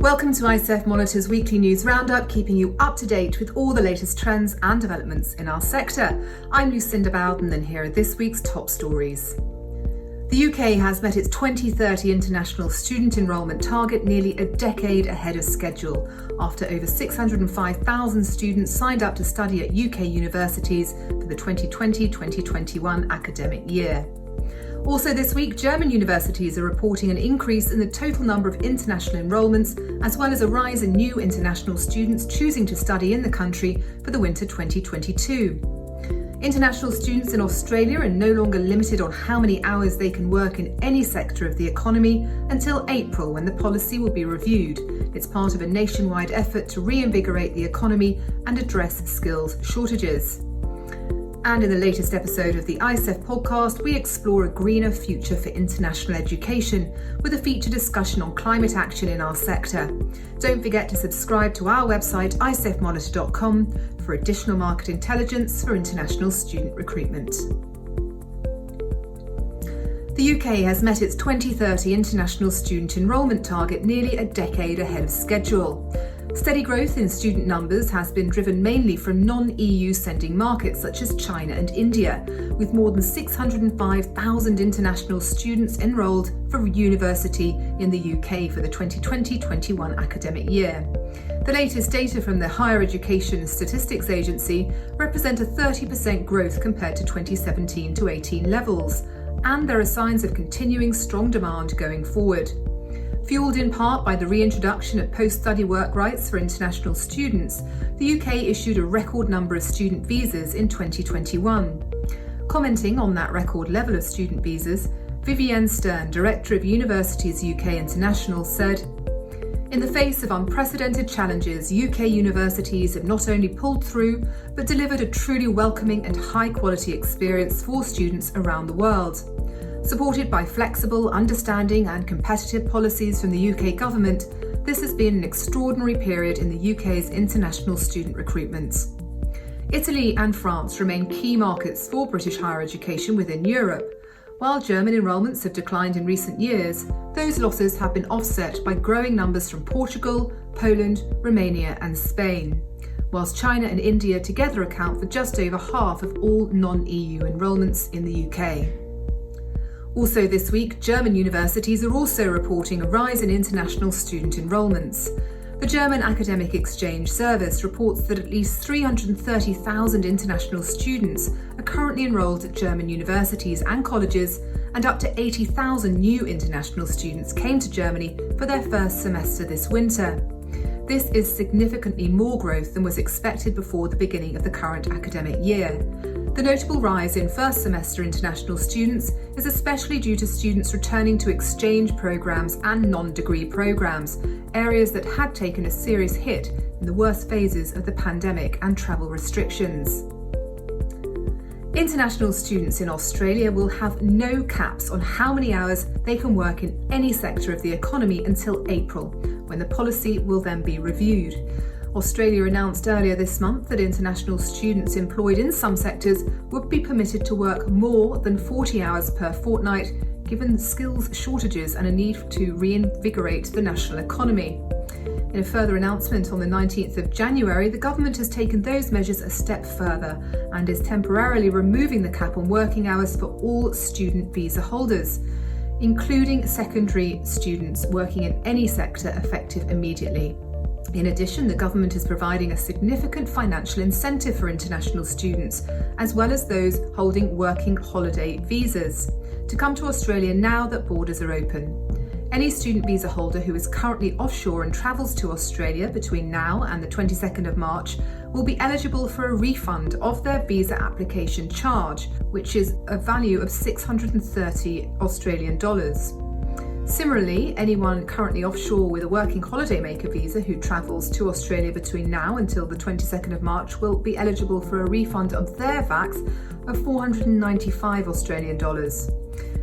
Welcome to ICEF Monitor's weekly news roundup, keeping you up to date with all the latest trends and developments in our sector. I'm Lucinda Bowden, and here are this week's top stories. The UK has met its 2030 international student enrolment target nearly a decade ahead of schedule, after over 605,000 students signed up to study at UK universities for the 2020-2021 academic year. Also this week, German universities are reporting an increase in the total number of international enrolments, as well as a rise in new international students choosing to study in the country for the winter 2022. International students in Australia are no longer limited on how many hours they can work in any sector of the economy until April, when the policy will be reviewed. It's part of a nationwide effort to reinvigorate the economy and address skills shortages. And in the latest episode of the ICEF Podcast, we explore a greener future for international education with a feature discussion on climate action in our sector. Don't forget to subscribe to our website icefmonitor.com for additional market intelligence for international student recruitment. The UK has met its 2030 international student enrolment target nearly a decade ahead of schedule. Steady growth in student numbers has been driven mainly from non-EU sending markets such as China and India, with more than 605,000 international students enrolled for university in the UK for the 2020-21 academic year. The latest data from the Higher Education Statistics Agency represent a 30% growth compared to 2017-18 levels, and there are signs of continuing strong demand going forward. Fuelled in part by the reintroduction of post-study work rights for international students, the UK issued a record number of student visas in 2021. Commenting on that record level of student visas, Vivienne Stern, Director of Universities UK International, said, "In the face of unprecedented challenges, UK universities have not only pulled through, but delivered a truly welcoming and high-quality experience for students around the world. Supported by flexible, understanding and competitive policies from the UK government, this has been an extraordinary period in the UK's international student recruitment." Italy and France remain key markets for British higher education within Europe. While German enrolments have declined in recent years, those losses have been offset by growing numbers from Portugal, Poland, Romania and Spain, whilst China and India together account for just over half of all non-EU enrolments in the UK. Also this week, German universities are also reporting a rise in international student enrolments. The German Academic Exchange Service reports that at least 330,000 international students are currently enrolled at German universities and colleges, and up to 80,000 new international students came to Germany for their first semester this winter. This is significantly more growth than was expected before the beginning of the current academic year. The notable rise in first semester international students is especially due to students returning to exchange programs and non-degree programs, areas that had taken a serious hit in the worst phases of the pandemic and travel restrictions. International students in Australia will have no caps on how many hours they can work in any sector of the economy until April, when the policy will then be reviewed. Australia announced earlier this month that international students employed in some sectors would be permitted to work more than 40 hours per fortnight, given skills shortages and a need to reinvigorate the national economy. In a further announcement on the 19th of January, the government has taken those measures a step further and is temporarily removing the cap on working hours for all student visa holders, including secondary students working in any sector, effective immediately. In addition, the government is providing a significant financial incentive for international students, as well as those holding working holiday visas, to come to Australia now that borders are open. Any student visa holder who is currently offshore and travels to Australia between now and the 22nd of March will be eligible for a refund of their visa application charge, which is a value of $630 Australian dollars. Similarly, anyone currently offshore with a working holidaymaker visa who travels to Australia between now until the 22nd of March will be eligible for a refund of their VAT of $495 Australian dollars.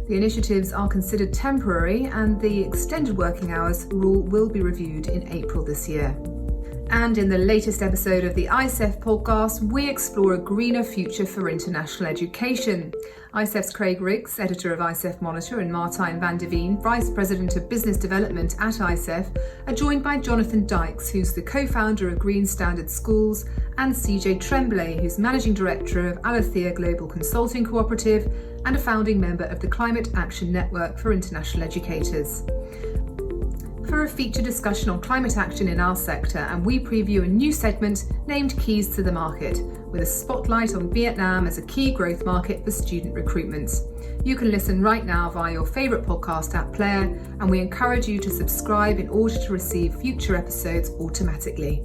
The initiatives are considered temporary, and the extended working hours rule will be reviewed in April this year. And in the latest episode of the ICEF Podcast, we explore a greener future for international education. ICEF's Craig Riggs, editor of ICEF Monitor, and Martijn van der Veen, Vice President of Business Development at ICEF, are joined by Jonathan Dykes, who's the co-founder of Green Standard Schools, and CJ Tremblay, who's Managing Director of Alethea Global Consulting Cooperative and a founding member of the Climate Action Network for International Educators. For a feature discussion on climate action in our sector, and we preview a new segment named Keys to the Market, with a spotlight on Vietnam as a key growth market for student recruitment. You can listen right now via your favourite podcast app player, and we encourage you to subscribe in order to receive future episodes automatically.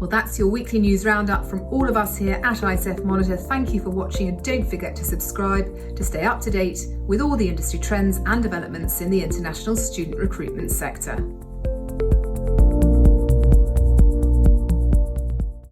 Well, that's your weekly news roundup from all of us here at ICEF Monitor. Thank you for watching, and don't forget to subscribe to stay up to date with all the industry trends and developments in the international student recruitment sector.